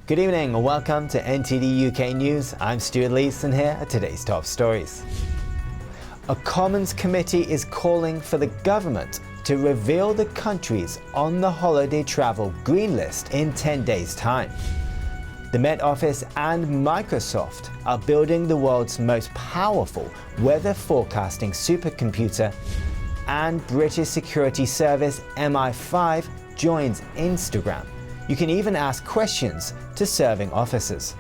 Good evening and welcome to NTD UK News. I'm Stuart Leeson, and here are today's top stories. A Commons committee is calling for the government to reveal the countries on the holiday travel green list in 10 days' time. The Met Office and Microsoft are building the world's most powerful weather forecasting supercomputer, and British security service MI5 joins Instagram. You can even ask questions to serving officers.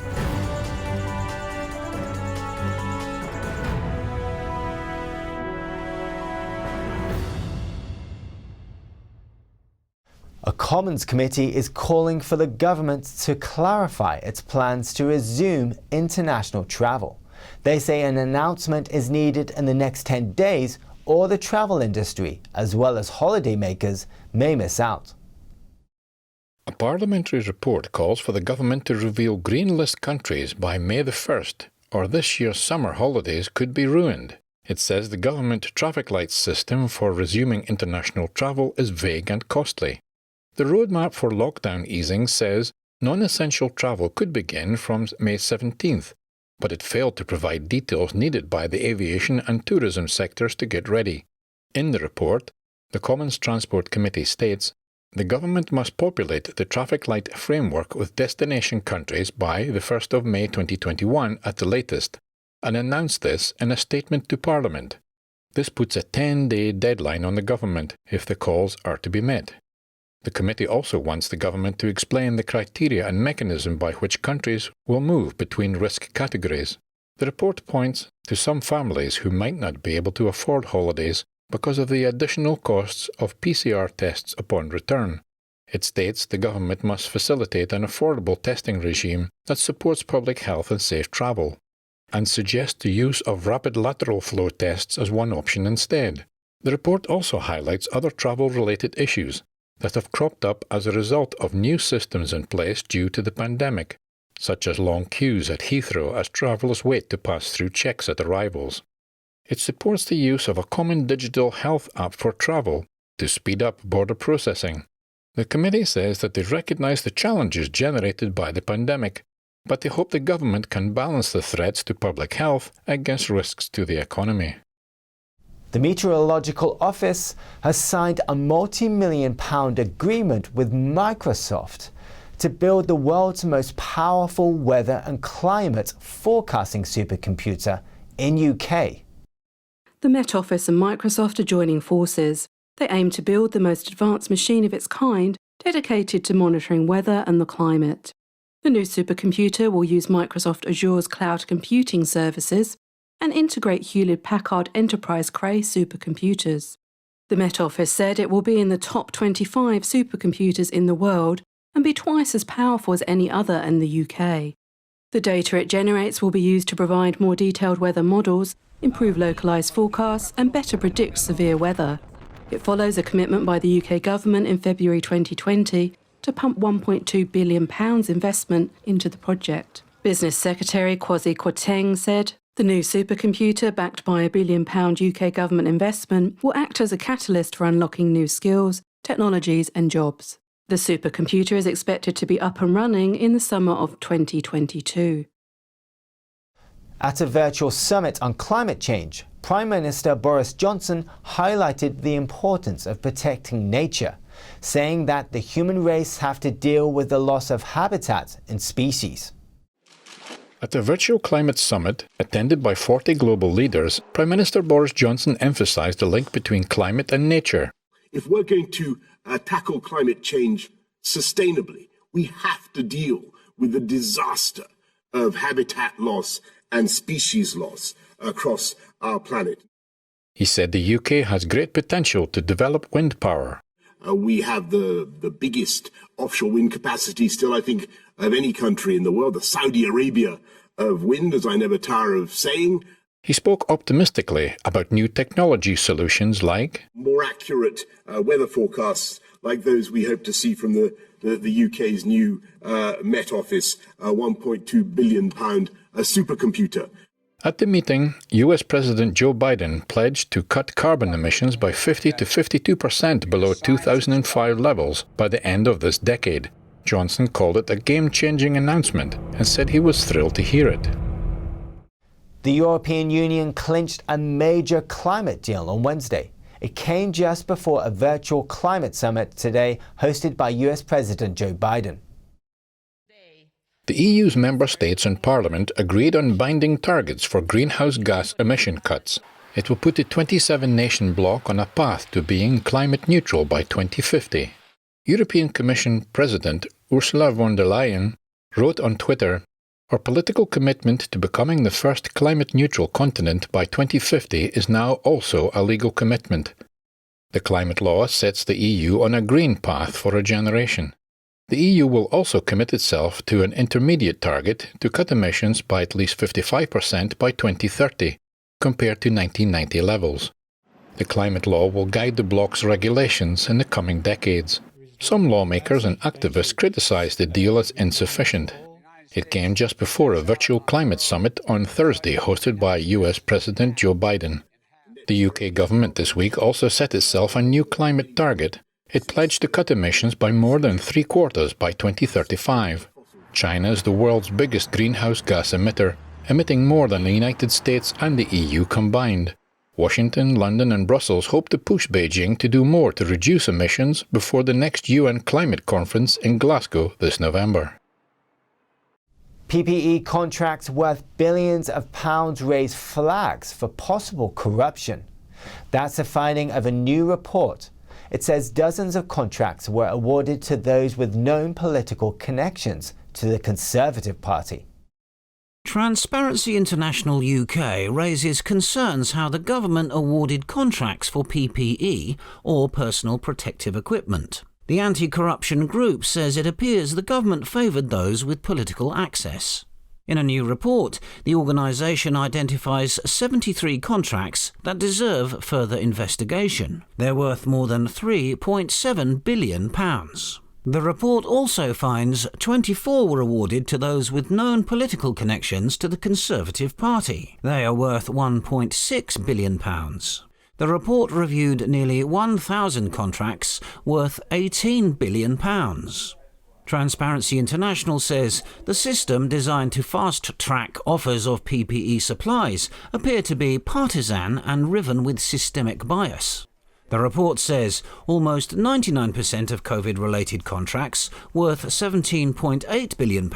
A Commons committee is calling for the government to clarify its plans to resume international travel. They say an announcement is needed in the next 10 days, or the travel industry, as well as holidaymakers, may miss out. A parliamentary report calls for the government to reveal green list countries by May the 1st, or this year's summer holidays could be ruined. It says the government traffic lights system for resuming international travel is vague and costly. The roadmap for lockdown easing says non-essential travel could begin from May 17th, but it failed to provide details needed by the aviation and tourism sectors to get ready. In the report, the Commons Transport Committee states, the government must populate the traffic light framework with destination countries by the 1st of May 2021 at the latest, and announce this in a statement to Parliament. This puts a 10-day deadline on the government if the calls are to be met. The committee also wants the government to explain the criteria and mechanism by which countries will move between risk categories. The report points to some families who might not be able to afford holidays because of the additional costs of PCR tests upon return. It states the government must facilitate an affordable testing regime that supports public health and safe travel, and suggests the use of rapid lateral flow tests as one option instead. The report also highlights other travel-related issues that have cropped up as a result of new systems in place due to the pandemic, such as long queues at Heathrow as travellers wait to pass through checks at arrivals. It supports the use of a common digital health app for travel to speed up border processing. The committee says that they recognise the challenges generated by the pandemic, but they hope the government can balance the threats to public health against risks to the economy. The Meteorological Office has signed a multi-million-pound agreement with Microsoft to build the world's most powerful weather and climate forecasting supercomputer in UK. The Met Office and Microsoft are joining forces. They aim to build the most advanced machine of its kind, dedicated to monitoring weather and the climate. The new supercomputer will use Microsoft Azure's cloud computing services and integrate Hewlett-Packard Enterprise Cray supercomputers. The Met Office said it will be in the top 25 supercomputers in the world and be twice as powerful as any other in the UK. The data it generates will be used to provide more detailed weather models, improve localised forecasts and better predict severe weather. It follows a commitment by the UK government in February 2020 to pump £1.2 billion investment into the project. Business Secretary Kwasi Kwarteng said, the new supercomputer, backed by a £1 billion UK government investment, will act as a catalyst for unlocking new skills, technologies and jobs. The supercomputer is expected to be up and running in the summer of 2022. At a virtual summit on climate change, Prime Minister Boris Johnson highlighted the importance of protecting nature, saying that the human race have to deal with the loss of habitat and species. At a virtual climate summit, attended by 40 global leaders, Prime Minister Boris Johnson emphasised the link between climate and nature. If we're going to tackle climate change sustainably, we have to deal with the disaster of habitat loss and species loss across our planet. He said the UK has great potential to develop wind power. We have the biggest offshore wind capacity still, I think, of any country in the world, the Saudi Arabia of wind, as I never tire of saying. He spoke optimistically about new technology solutions like more accurate weather forecasts like those we hope to see from the UK's new Met Office, £1.2 billion supercomputer. At the meeting, US President Joe Biden pledged to cut carbon emissions by 50 to 52% below 2005 levels by the end of this decade. Johnson called it a game-changing announcement and said he was thrilled to hear it. The European Union clinched a major climate deal on Wednesday. It came just before a virtual climate summit today hosted by US President Joe Biden. The EU's member states and Parliament agreed on binding targets for greenhouse gas emission cuts. It will put the 27-nation bloc on a path to being climate neutral by 2050. European Commission President Ursula von der Leyen wrote on Twitter, "Our political commitment to becoming the first climate-neutral continent by 2050 is now also a legal commitment. The climate law sets the EU on a green path for a generation. The EU will also commit itself to an intermediate target to cut emissions by at least 55% by 2030, compared to 1990 levels. The climate law will guide the bloc's regulations in the coming decades." Some lawmakers and activists criticized the deal as insufficient. It came just before a virtual climate summit on Thursday hosted by US President Joe Biden. The UK government this week also set itself a new climate target. It pledged to cut emissions by more than 3/4 by 2035. China is the world's biggest greenhouse gas emitter, emitting more than the United States and the EU combined. Washington, London and Brussels hope to push Beijing to do more to reduce emissions before the next UN climate conference in Glasgow this November. PPE contracts worth billions of pounds raise flags for possible corruption. That's a finding of a new report. It says dozens of contracts were awarded to those with known political connections to the Conservative Party. Transparency International UK raises concerns how the government awarded contracts for PPE, or personal protective equipment. The anti-corruption group says it appears the government favoured those with political access. In a new report, the organisation identifies 73 contracts that deserve further investigation. They're worth more than £3.7 billion. The report also finds 24 were awarded to those with known political connections to the Conservative Party. They are worth £1.6 billion. The report reviewed nearly 1,000 contracts worth £18 billion. Transparency International says the system designed to fast-track offers of PPE supplies appear to be partisan and riven with systemic bias. The report says almost 99% of COVID-related contracts, worth £17.8 billion,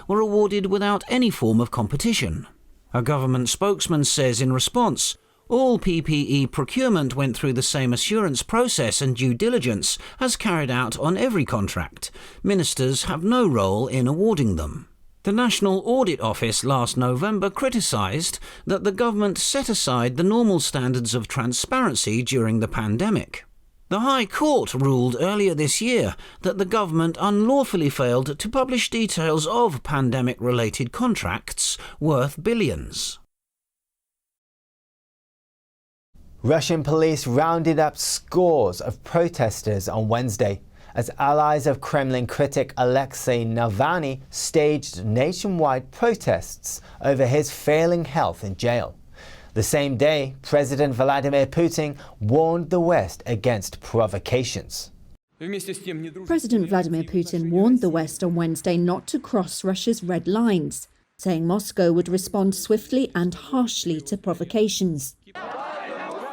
were awarded without any form of competition. A government spokesman says in response, all PPE procurement went through the same assurance process and due diligence as carried out on every contract. Ministers have no role in awarding them. The National Audit Office last November criticised that the government set aside the normal standards of transparency during the pandemic. The High Court ruled earlier this year that the government unlawfully failed to publish details of pandemic-related contracts worth billions. Russian police rounded up scores of protesters on Wednesday as allies of Kremlin critic Alexei Navalny staged nationwide protests over his failing health in jail. The same day, President Vladimir Putin warned the West against provocations. President Vladimir Putin warned the West on Wednesday not to cross Russia's red lines, saying Moscow would respond swiftly and harshly to provocations.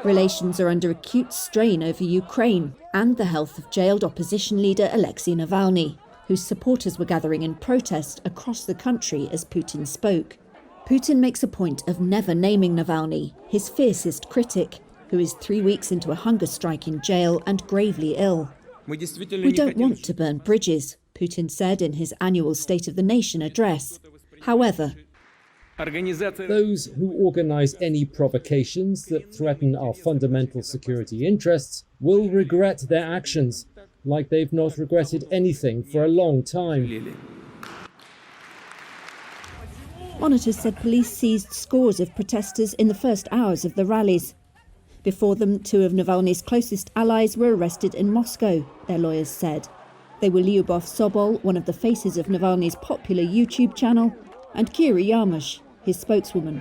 Relations are under acute strain over Ukraine and the health of jailed opposition leader Alexei Navalny, whose supporters were gathering in protest across the country as Putin spoke. Putin makes a point of never naming Navalny, his fiercest critic, who is 3 weeks into a hunger strike in jail and gravely ill. We don't want to burn bridges, Putin said in his annual State of the Nation address. However, those who organise any provocations that threaten our fundamental security interests will regret their actions, like they've not regretted anything for a long time. Monitors said police seized scores of protesters in the first hours of the rallies. Before them, 2 of Navalny's closest allies were arrested in Moscow, their lawyers said. They were Lyubov Sobol, one of the faces of Navalny's popular YouTube channel, and Kira Yarmysh, his spokeswoman.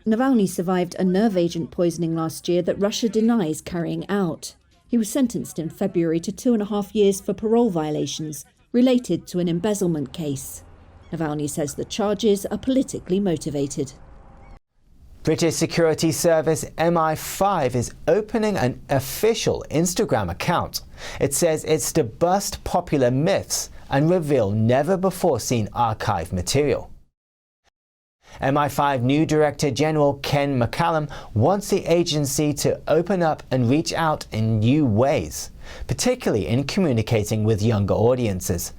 Navalny survived a nerve agent poisoning last year that Russia denies carrying out. He He was sentenced in February to 2.5 years for parole violations related to an embezzlement case. Navalny says the charges are politically motivated. British security service MI5 is opening an official Instagram account. It says it's to bust popular myths and reveal never-before-seen archive material. MI5 new Director General Ken McCallum wants the agency to open up and reach out in new ways, particularly in communicating with younger audiences.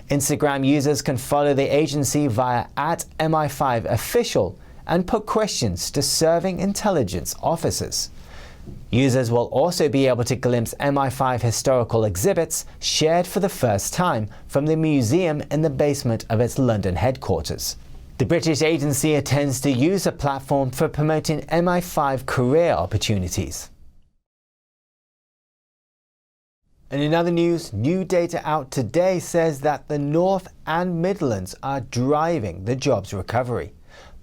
Instagram users can follow the agency via @MI5official and put questions to serving intelligence officers. Users will also be able to glimpse MI5 historical exhibits shared for the first time from the museum in the basement of its London headquarters. The British agency intends to use the platform for promoting MI5 career opportunities. And in other news, new data out today says that the North and Midlands are driving the jobs recovery.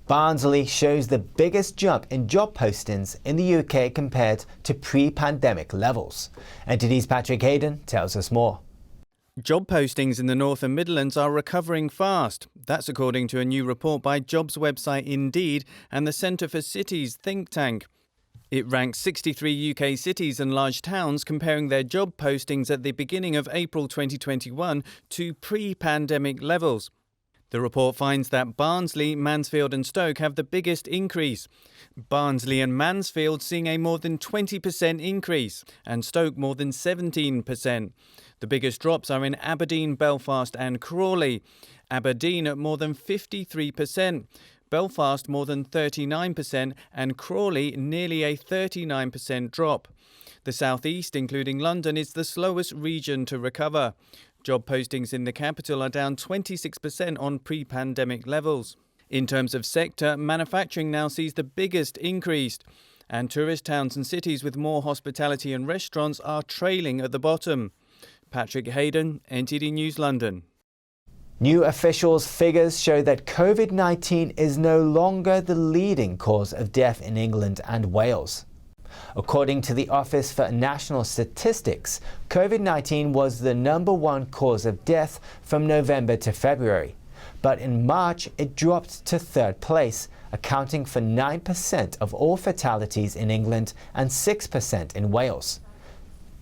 Barnsley shows the biggest jump in job postings in the UK compared to pre-pandemic levels. NTD's Patrick Hayden tells us more. Job postings in the North and Midlands are recovering fast. That's according to a new report by jobs website Indeed and the Centre for Cities think tank. It ranks 63 UK cities and large towns comparing their job postings at the beginning of April 2021 to pre-pandemic levels. The report finds that Barnsley, Mansfield and Stoke have the biggest increase. Barnsley and Mansfield seeing a more than 20% increase and Stoke more than 17%. The biggest drops are in Aberdeen, Belfast and Crawley. Aberdeen at more than 53%, Belfast more than 39% and Crawley nearly a 39% drop. The South East, including London, is the slowest region to recover. Job postings in the capital are down 26% on pre-pandemic levels. In terms of sector, manufacturing now sees the biggest increase, and tourist towns and cities with more hospitality and restaurants are trailing at the bottom. Patrick Hayden, NTD News London. New officials' figures show that COVID-19 is no longer the leading cause of death in England and Wales. According to the Office for National Statistics, COVID-19 was the #1 cause of death from November to February. But in March, it dropped to third place, accounting for 9% of all fatalities in England and 6% in Wales.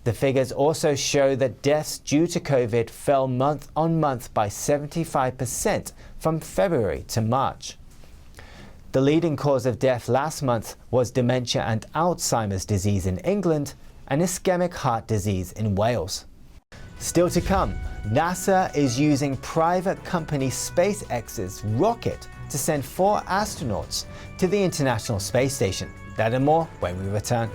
The figures also show that deaths due to COVID fell month on month by 75% from February to March. The leading cause of death last month was dementia and Alzheimer's disease in England and ischemic heart disease in Wales. Still to come, NASA is using private company SpaceX's rocket to send 4 astronauts to the International Space Station. That and more when we return.